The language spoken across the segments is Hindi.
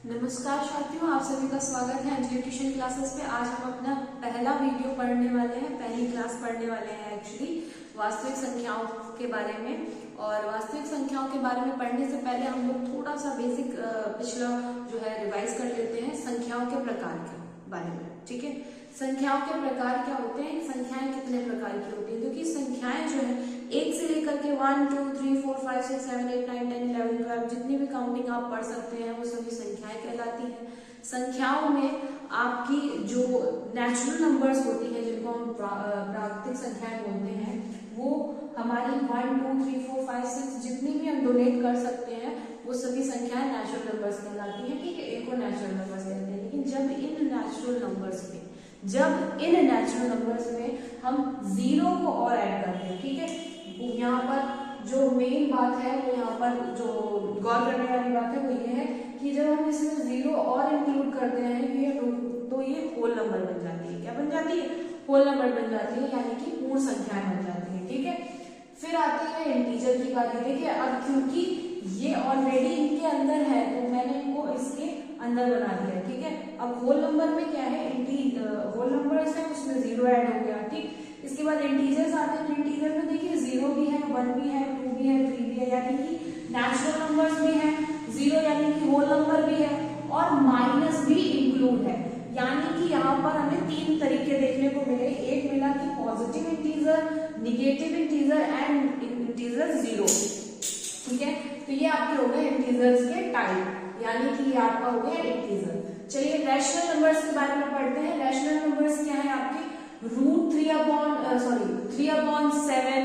नमस्कार साथियों, आप सभी का स्वागत है एंजलिक ट्यूशन क्लासेस पे। आज हम अपना पहला वीडियो पढ़ने वाले हैं, पहली क्लास पढ़ने वाले हैं एक्चुअली वास्तविक संख्याओं के बारे में। और वास्तविक संख्याओं के बारे में पढ़ने से पहले हम लोग थोड़ा सा बेसिक पिछला जो है रिवाइज कर लेते हैं संख्याओं के प्रकार के बारे में। ठीक है, संख्याओं के प्रकार क्या होते हैं, संख्याएं कितने प्रकार की होती हैं, क्योंकि संख्याएं जो है एक से लेकर के 1 2 3 4 5 6 7 8 9 10 11 12 जितनी भी काउंटिंग आप पढ़ सकते हैं वो सभी संख्याएं कहलाती हैं। संख्याओं में आपकी जो नेचुरल नंबर्स होती हैं जिनको हम प्राकृतिक संख्याएं बोलते हैं, वो हमारी 1 2 3 4 5 6 जितनी भी हम डोनेट कर सकते हैं वो सभी संख्याएं नेचुरल नंबर्स कहलाती हैं। ठीक है, इनको नेचुरल नंबर्स कहते हैं। लेकिन जब इन नेचुरल नंबर्स में हम जीरो को और ऐड करते हैं, ठीक है, यहाँ पर जो मेन बात है वो यहाँ पर जो गौर करने वाली बात है वो ये है कि जब हम इसमें जीरो और इंक्लूड करते हैं तो ये होल नंबर बन जाती है। क्या बन जाती है? होल नंबर बन जाती है, यानी कि पूर्ण संख्याएं बन जाती है। ठीक है, फिर आती है इंटीजर की बात। देखिए, अब क्योंकि ये ऑलरेडी इनके अंदर है तो मैंने इनको इसके अंदर बना दिया। ठीक है, अब होल नंबर में क्या है, होल नंबर्स है उसमें जीरो ऐड हो गया। ठीक, इसके बाद इंटीजर्स आते हैं। इंटीजर में देखिए जीरो भी है, 1 भी है, 2 भी है, 3 भी है, यानी कि नेचुरल नंबर्स भी है, जीरो यानी कि होल नंबर भी है और माइनस भी इंक्लूड है। यानी कि यहाँ पर हमें तीन तरीके देखने को मिले। एक मिला कि positive integer, negative integer and integer zero. ठीक है, तो ये आपके हो गए इंटीजर्स के टाइप, यानी कि ये आपका हो गया इंटीजर। चलिए रैशनल नंबर्स के बारे में पढ़ते हैं। रैशनल नंबर्स क्या है आपके? रूट 3/7,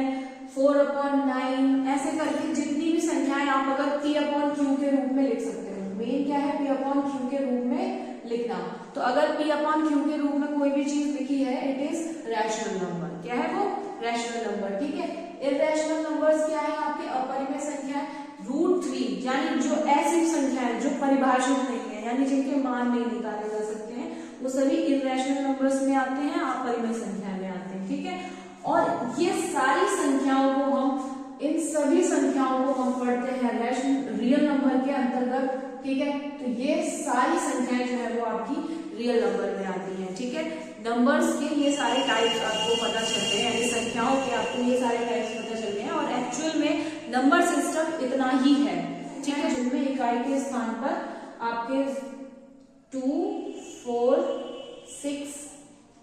4/9 ऐसे करके जितनी भी संख्याएं आप अगर P/Q के रूप में लिख सकते हो। मेन क्या है? P/Q के रूप में लिखना। तो अगर P/Q के रूप में कोई भी चीज लिखी है इट इज रैशनल नंबर। क्या है वो? Rational number. ठीक है, इररेशनल नंबर्स क्या है आपके? अपरिमेय संख्या। रूट 3 यानी जो ऐसी संख्या है जो परिभाषित नहीं है, यानी जिनके मान नहीं निकाले जा सकते हैं, वो सभी इररेशनल नंबर्स में आते हैं, अपरिमेय संख्या में आते हैं। ठीक है, और ये सारी संख्याओं को हम, इन सभी संख्याओं को हम पढ़ते हैं रियल नंबर के अंतर्गत। ठीक है, तो ये सारी संख्याएं जो है वो आपकी रियल नंबर में आती हैं। ठीक है, नंबर्स के ये सारे टाइप्स आपको पता चलते हैं, यानी संख्याओं के आपको ये सारे टाइप्स पता चलते हैं। और एक्चुअल में नंबर सिस्टम इतना ही है। ठीक है, जिनमें इकाई के स्थान पर आपके 2 4 6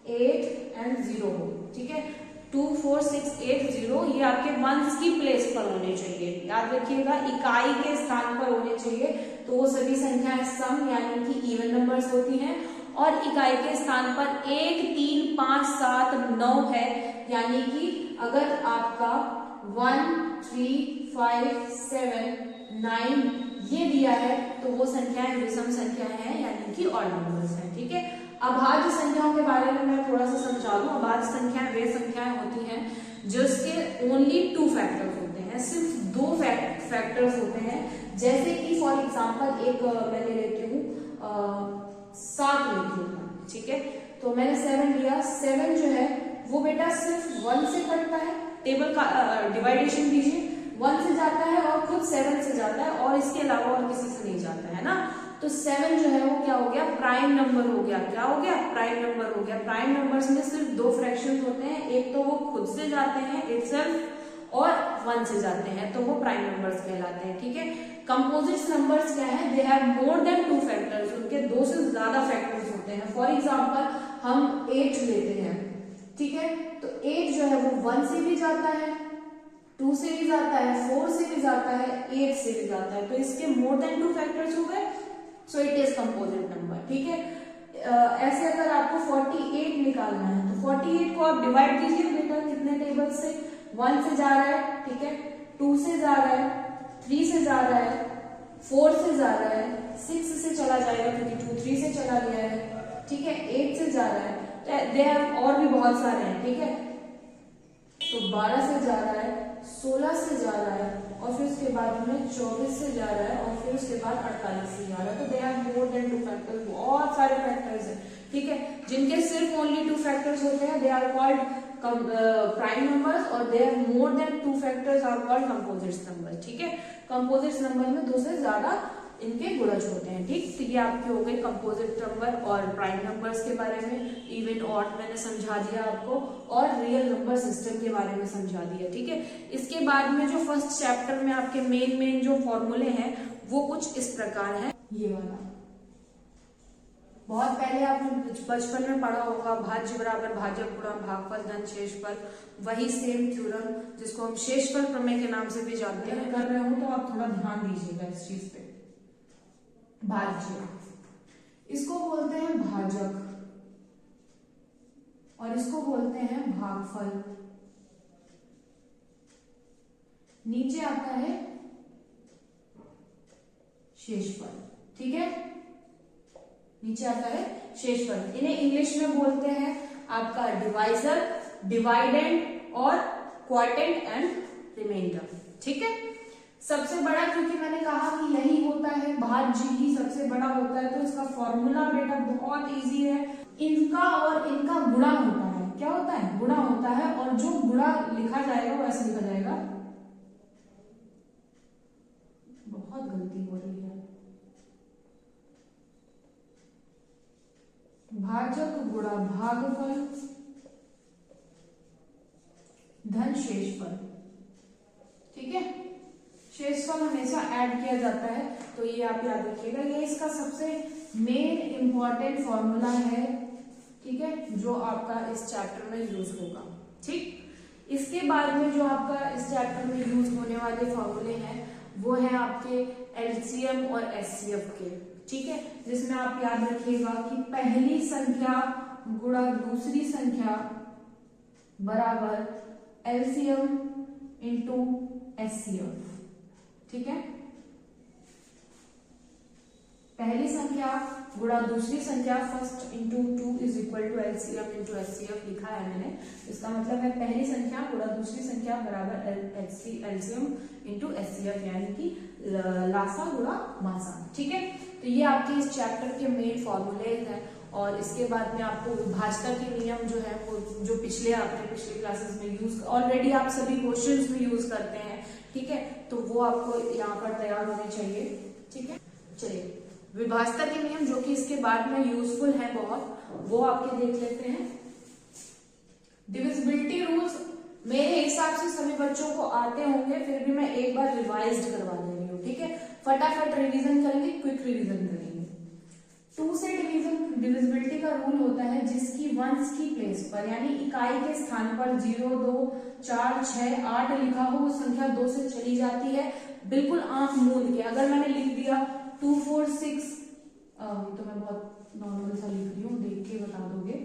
8 एंड 0 हो। ठीक है, 2 4 6 8 0 ये आपके वंस की प्लेस पर होने चाहिए। याद रखिएगा, इकाई के स्थान पर होने चाहिए। तो वो सभी संख्याएं सम यानी कि इवन नंबर्स होती हैं। और इकाई के स्थान पर 1 3 5 7 9 है, यानी कि अगर आपका 1 3 5 7 9 ये दिया है तो वो संख्याएं विषम संख्याएं हैं, यानी कि ऑड नंबर्स हैं। ठीक है, अभाज्य संख्याओं के बारे में मैं थोड़ा सा समझा दूं। अभाज्य संख्याएं वे संख्याएं होती हैं जिसके ओनली 2 फैक्टर्स होते हैं, सिर्फ 2 फैक्टर्स होते हैं। जैसे कि फॉर एग्जांपल एक मैं ले लेती हूँ 7 लेती हूँ। ठीक है, तो मैंने 7 लिया। 7 जो है वो बेटा सिर्फ 1 से कटता है। टेबल का डिवाइडेशन दीजिए, 1 से जाता है और खुद 7 से जाता है और इसके अलावा और किसी से नहीं जाता है ना। तो 7 जो है वो क्या हो गया? प्राइम नंबर हो गया। क्या हो गया? प्राइम नंबर हो गया। प्राइम नंबर्स में सिर्फ 2 फ्रैक्शंस होते हैं, एक तो वो खुद से जाते हैं इटसेल्फ और 1 से जाते हैं, तो वो प्राइम नंबर्स कहलाते हैं। ठीक है, कंपोजिट नंबर्स क्या है? दे हैव मोर देन 2 फैक्टर्स, उनके 2 से ज्यादा फैक्टर्स होते हैं। फॉर एग्जांपल हम 8 लेते हैं। ठीक है, तो 8 जो है वो 1 से भी जाता है, 2 से भी जाता है, 4 से भी जाता है, 8 से भी जाता है, तो इसके मोर देन 2 फैक्टर्स हो गए, so it is composite number. ठीक है, ऐसे अगर आपको 48 निकालना है तो 48 को आप डिवाइड कीजिए बेटा कितने टेबल से? 1 से जा रहा है, ठीक है, 2 से जा रहा है, 3 से जा रहा है, 4 से जा रहा है, 6 से चला जाएगा क्योंकि 2 3 से चला गया है। ठीक है, 8 से जा रहा है, और भी बहुत सारे हैं। ठीक है, तो 12 से जा रहा है, 16 से जा रहा है और फिर उसके बाद में 24 से जा रहा है और फिर उसके बाद 48 से जा रहा है। तो दे हैव मोर देन 2 फैक्टर्स, बहुत सारे फैक्टर्स हैं। ठीक है, जिनके सिर्फ ओनली 2 फैक्टर्स होते हैं they are called prime numbers, और they have more than 2 factors are called composite number. ठीक है, कंपोजिट नंबर में 2 से ज्यादा इनके गुणज होते हैं। ठीक, तो ये आपके हो गए कंपोजिट नंबर और प्राइम नंबर्स के बारे में, इवन ऑड मैंने समझा दिया आपको, और रियल नंबर सिस्टम के बारे में समझा दिया। ठीक है, इसके बाद में जो फर्स्ट चैप्टर में आपके मेन जो फॉर्मूले हैं वो कुछ इस प्रकार है। ये वाला बहुत पहले आपने बचपन में पढ़ा होगा, भाज्य बराबर भाजक गुणा भागफल धन शेषफल, वही सेम थ्योरम जिसको हम शेषफल प्रमेय के नाम से भी जानते हैं। कर रहे हो तो आप थोड़ा ध्यान दीजिएगा इस चीज पे। भाज्य, इसको बोलते हैं भाजक और इसको बोलते हैं भागफल। नीचे आता है शेषफल। ठीक है, नीचे आता है शेषफल। इन्हें इंग्लिश में बोलते हैं आपका डिवाइजर, डिवाइडेंड और क्वार्टेंट एंड रिमाइंडर। ठीक है, सबसे बड़ा, क्योंकि मैंने कहा कि यही होता है, भाज्य ही सबसे बड़ा होता है, तो इसका फॉर्मूला बेटा बहुत इजी है। इनका और इनका गुणा होता है। क्या होता है? गुणा होता है, और जो गुणा लिखा जाएगा वो ऐसे लिखा जाएगा। बहुत गलती हो रही है। भाजक गुणा भागफल धन शेषफल। ठीक है, शेषफल हमेशा ऐड किया जाता है, तो ये आप याद रखिएगा। ये इसका सबसे मेन इंपॉर्टेंट फॉर्मूला है। ठीक है, जो आपका इस चैप्टर में यूज होगा। ठीक, इसके बाद में जो आपका इस चैप्टर में यूज होने वाले फॉर्मूले हैं वो है आपके एलसीएम और एचसीएफ के। ठीक है, जिसमें आप याद रखिएगा कि पहली संख्या गुणा दूसरी संख्या बराबर एलसीएम इंटू एचसीएफ। ठीक है, पहली संख्या गुणा दूसरी संख्या, first into two is equal to LCM into HCF लिखा है मैंने। इसका मतलब है पहली संख्या गुणा दूसरी संख्या बराबर एलसीएम इंटू एचसीएफ, यानी कि लासा गुणा मासा। ठीक है, तो ये आपके इस चैप्टर के मेन फॉर्मूले हैं। और इसके बाद में आपको विभाजता के नियम जो है वो जो आपने पिछले क्लासेस में यूज, ऑलरेडी आप सभी क्वेश्चंस में यूज करते हैं। ठीक है, तो वो आपको यहाँ पर तैयार होने चाहिए। ठीक है, चलिए विभाजता के नियम जो कि इसके बाद में यूजफुल है बहुत, वो आपके देख लेते हैं। डिविजिबिलिटी रूल्स मेरे हिसाब से सभी बच्चों को आते होंगे, फिर भी मैं एक बार रिवाइज करवा दे रही हूँ। ठीक है, फटाफट रिवीजन करेंगे, क्विक रिवीजन करेंगे। 2 से डिविजिबिलिटी का रूल होता है जिसकी वंस की प्लेस पर, यानी इकाई के स्थान पर 0, 2, 4, 6, 8 लिखा हो, वो संख्या 2 से चली जाती है बिल्कुल आंख मूंद के। अगर मैंने लिख दिया 2, 4, 6, तो मैं बहुत नॉर्मल सा लिख रही हूँ, देख के बता दोगे,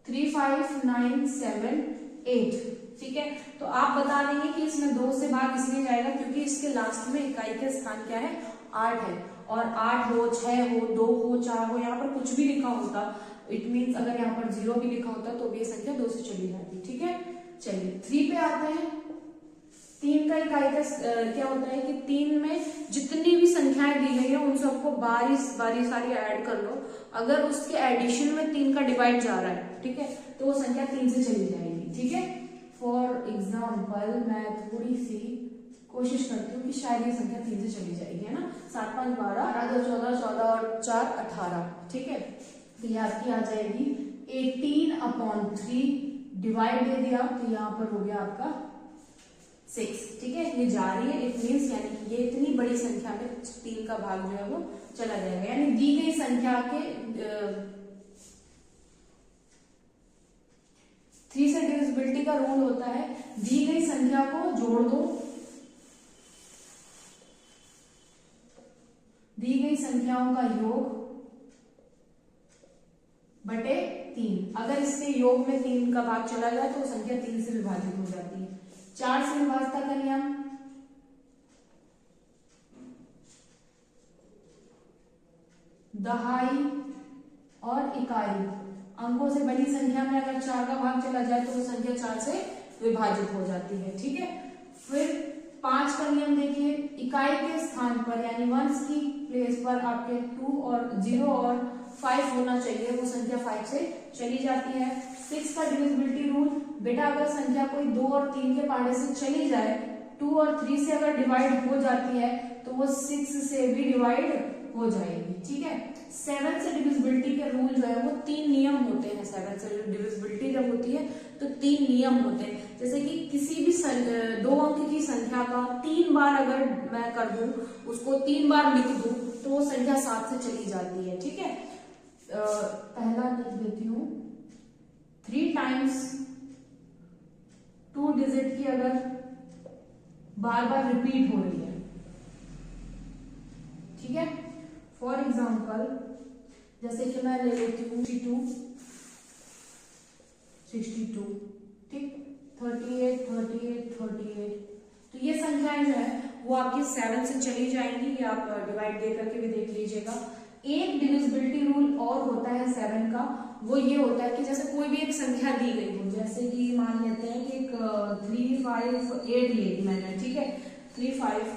3, 5, 9, 7, 8। ठीक है, तो आप बता देंगे कि इसमें 2 से भाग इसलिए जाएगा क्योंकि इसके लास्ट में इकाई का स्थान क्या है? 8 है। और 8 हो, 6 हो, 2 हो, 4 हो, यहाँ पर कुछ भी लिखा होता, इट मीन्स अगर यहाँ पर 0 भी लिखा होता तो भी ये संख्या 2 से चली जाती। ठीक है, चलिए 3 पे आते हैं। 3 का इकाई का क्या होता है कि 3 में जितनी भी संख्याएं दी गई है उन सबको बारी सारी ऐड कर लो। अगर उसके एडिशन में 3 का डिवाइड जा रहा है, ठीक है, तो वो संख्या 3 से चली जाएगी। ठीक है, फॉर एग्जाम्पल मैं थोड़ी सी कोशिश करती हूँ कि शायद ये संख्या 3 से चली जाएगी, है ना। 7, 5, 12, 2, 14, 14 और 4, 18। ठीक है, तो ये आपकी आ जाएगी 18/3, डिवाइड दे दिया तो यहाँ पर हो गया आपका 6। ठीक है, ये जा रही है, इट मीन्स यानी कि ये इतनी बड़ी संख्या में 3 का भाग जो है वो चला जाएगा। यानी दी गई संख्या के 3 से डिविजिबिलिटी का रूल होता है, दी गई संख्या को जोड़ दो, दी गई संख्याओं का योग बटे 3। अगर इसके योग में 3 का भाग चला जाए तो संख्या 3 से विभाजित हो जाती है। 4 से विभाजता का नियम, दहाई और इकाई, अंकों से बड़ी संख्या में अगर 4 का भाग चला जाए तो वो संख्या 4 से विभाजित हो जाती है। ठीक है, फिर 5 का नियम देखिए, इकाई के स्थान पर यानी वंस की प्लेस पर आपके 2 और 0 और 5 होना चाहिए, वो संख्या 5 से चली जाती है। 6 का डिविजिबिलिटी रूल, बेटा अगर संख्या कोई 2 और 3 के पाड़े से चली जाए 2 और 3 से अगर डिवाइड हो जाती है तो वो 6 से भी डिवाइड हो जाएगी, ठीक है। 7 से डिविजिबिलिटी के रूल जो है वो 3 नियम होते हैं। 7 से डिविजिबिलिटी जब होती है तो 3 नियम होते हैं। जैसे कि किसी भी 2 अंक की संख्या का 3 बार अगर मैं कर दूं, उसको 3 बार लिख दूं, तो वो संख्या 7 से चली जाती है, ठीक है। पहला लिख देती हूं, 3 टाइम्स 2 डिजिट की अगर बार बार रिपीट हो रही है, ठीक है। फॉर एग्जाम्पल जैसे कि मैं ले लेती हूँ 62, ठीक, 38, 38, 38। तो ये संख्याएं जो है वो आपकी 7 से चली जाएंगी। ये आप डिवाइड दे करके भी देख लीजिएगा। एक डिविजिबिलिटी रूल और होता है 7 का, वो ये होता है कि जैसे कोई भी एक संख्या दी गई हो, जैसे कि मान लेते हैं कि एक 3, 5, 8 ले ली मैंने, ठीक है। 3, 5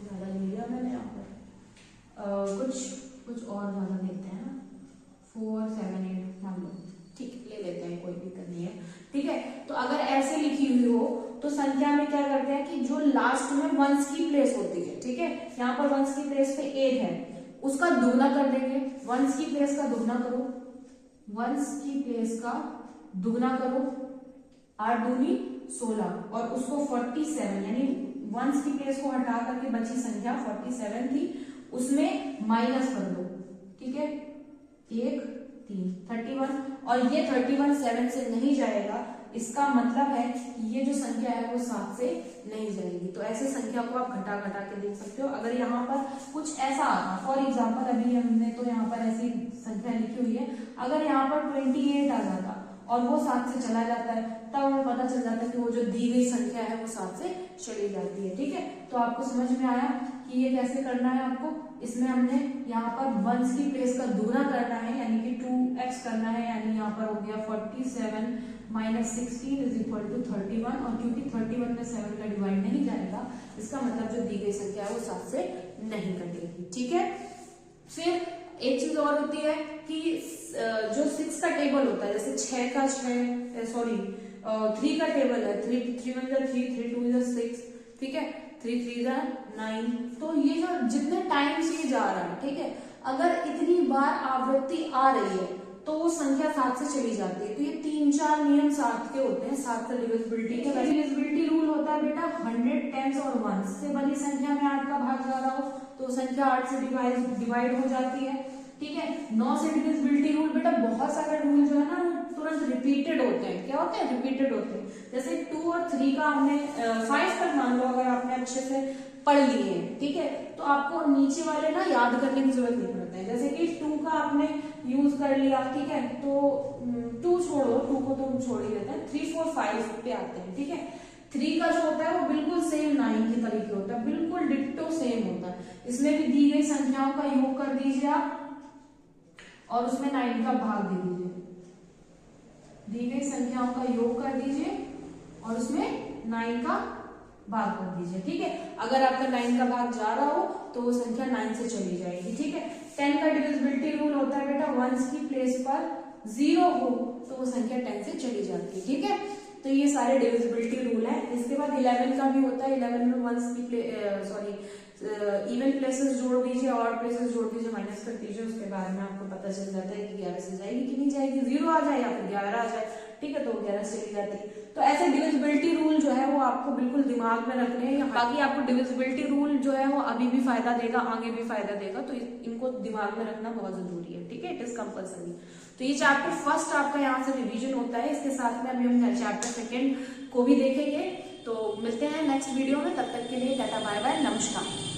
ज्यादा ले लिया मैंने यहाँ पर, कुछ और ज्यादा लेते हैं ना, 4, 7, 8 मान लो, ठीक, ले लेते हैं, कोई दिक्कत नहीं है, ठीक है। तो अगर ऐसे लिखी हुई हो तो संख्या में क्या करते हैं कि जो लास्ट में वंस की प्लेस होती है, ठीक है, यहाँ पर वंस की प्लेस पे 8 है, उसका दुगना कर देंगे। वंस की प्लेस का दुगना करो, वंस की प्लेस का दुगना करो, 8 दूनी 16, और उसको 47 यानी वंस की प्लेस को हटा करके बची संख्या 47 थी, उसमें माइनस कर दो, ठीक है, 1, 3, 31, और ये 31 7 से नहीं जाएगा। इसका मतलब है कि ये जो संख्या है वो 7 से नहीं जाएगी। तो ऐसे संख्या को आप घटा घटा के देख सकते हो। अगर यहाँ पर कुछ ऐसा आता, फॉर एग्जाम्पल अभी हमने तो यहाँ पर ऐसी संख्या लिखी हुई है, अगर यहाँ पर 28 आ जाता और वो 7 से चला जाता है, तब हमें पता चल जाता है कि वो जो दी गई संख्या है वो 7 से चली जाती है, ठीक है। तो आपको समझ में आया कि ये कैसे करना है आपको। इसमें हमने यहाँ पर वंस की प्लेस का दुगना करना है, यानी कि 2x करना है, यानी यहाँ पर हो गया 47 - 16 = 31, और क्योंकि 31 में 7 का डिवाइड नहीं जाएगा, इसका मतलब जो दी गई संख्या है वो 7 से नहीं कटेगी, ठीक है। फिर एक चीज और होती है कि जो 6 का टेबल होता है, जैसे 3 का टेबल है, 3 1 3, 3 2 6, ठीक है, 3 3 9। तो ये जो जितने टाइम्स ये जा रहा है, ठीक है, अगर इतनी बार आवृत्ति आ रही है तो वो संख्या 7 से चली जाती है। तो ये 3-4 नियम 7 के होते हैं, 7 का डिविजिबिलिटी के। डिविजिबिलिटी रूल होता है बेटा 100, 10 और 1 से बनी संख्या में 8 का भाग जा रहा हो तो संख्या 8 से डिवाइड हो जाती है, ठीक है। 9 से डिविजिबिलिटी रूल, बेटा बहुत सारे रूल जो है ना तुरंत रिपीटेड होते हैं। क्या होते हैं? रिपीटेड होते हैं। जैसे 2 और 3 का हमने 5 तक मान लो अगर आपने अच्छे से पढ़ लिए हैं, ठीक है, तो आपको नीचे वाले ना याद करने की जरूरत नहीं पड़ता है। जैसे कि 2 का आपने यूज कर लिया, ठीक है, तो 2 छोड़ो, 2 को तो हम छोड़ ही देते हैं, 3 4 5 पे आते हैं, ठीक है। 3 का जो होता है वो बिल्कुल सेम 9 की तरीके होता है, बिल्कुल डिट्टो सेम होता है। इसमें भी दी गई संख्याओं का योग कर दीजिए आप और उसमें 9 का भाग दे दीजिए। दी गई संख्याओं का योग कर दीजिए और उसमें 9 का भाग कर दीजिए, ठीक है। अगर आपका 9 का भाग जा रहा हो तो वो संख्या 9 से चली जाएगी, ठीक है। 10 का डिविजिबिलिटी रूल होता है बेटा 1 की प्लेस पर 0 हो तो वो संख्या 10 से चली जाती है, ठीक है। तो ये सारे डिविजिबिलिटी रूल है। इसके बाद 11 का भी होता है। 11 में 1 की इवन प्लेसेस जोड़ दीजिए, ऑड प्लेसेस जोड़ दीजिए, माइनस कर दीजिए, उसके बाद में आपको पता चल जाता है कि 11 से जाएगी कि नहीं जाएगी, 0 आ जाए या फिर 11 आ जाए, ठीक है, तो 11 से चली जाती है। तो ऐसे डिविजिबिलिटी रूल जो है वो आपको बिल्कुल दिमाग में रखने हैं। बाकी आपको डिविजिबिलिटी रूल जो है वो अभी भी फायदा देगा, आगे भी फायदा देगा, तो इनको दिमाग में रखना बहुत जरूरी है, ठीक है, इट इज कंपल्सरी। तो ये चैप्टर फर्स्ट आपका यहाँ से रिवीजन होता है। इसके साथ में अभी हम चैप्टर सेकेंड को भी देखेंगे। तो मिलते हैं नेक्स्ट वीडियो में, तब तक के लिए टाटा बाय बाय, नमस्कार।